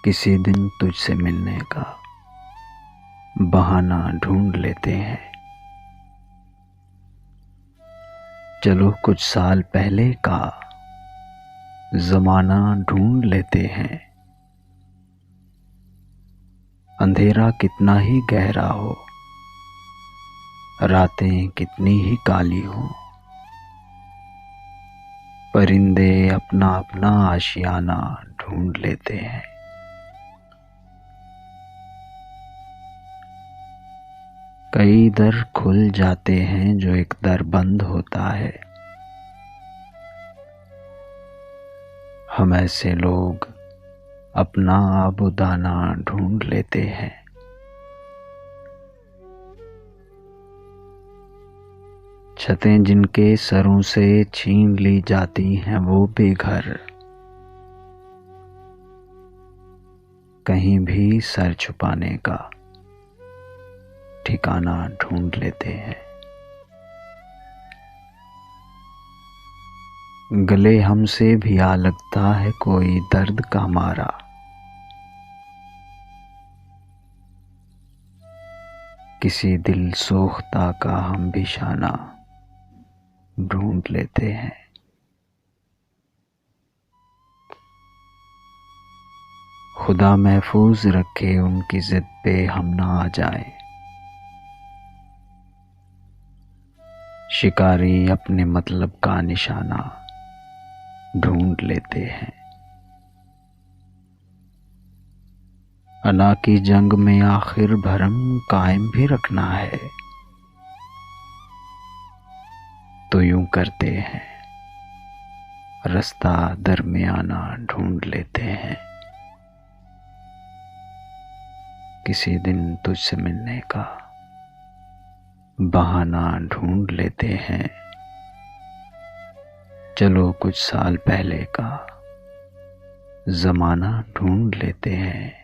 किसी दिन तुझसे मिलने का बहाना ढूंढ लेते हैं। चलो कुछ साल पहले का ज़माना ढूंढ लेते हैं। अंधेरा कितना ही गहरा हो, रातें कितनी ही काली हो, परिंदे अपना अपना आशियाना ढूंढ लेते हैं। कई दर खुल जाते हैं जो एक दर बंद होता है। हम ऐसे लोग अपना आबोदाना ढूंढ लेते हैं। छतें जिनके सरों से छीन ली जाती हैं वो बेघर कहीं भी सर छुपाने का ठिकाना ढूंढ लेते हैं। गले हमसे भी आ लगता है कोई दर्द का मारा, किसी दिल सोख्ता का हम भी शाना ढूंढ लेते हैं। खुदा महफूज रखे उनकी जिद पे हम ना आ जाएं। शिकारी अपने मतलब का निशाना ढूंढ लेते हैं। अना की जंग में आखिर भरम कायम भी रखना है तो यूं करते हैं, रास्ता दरमियाना ढूंढ लेते हैं। किसी दिन तुझसे मिलने का बहाना ढूंढ लेते हैं। चलो कुछ साल पहले का ज़माना ढूंढ लेते हैं।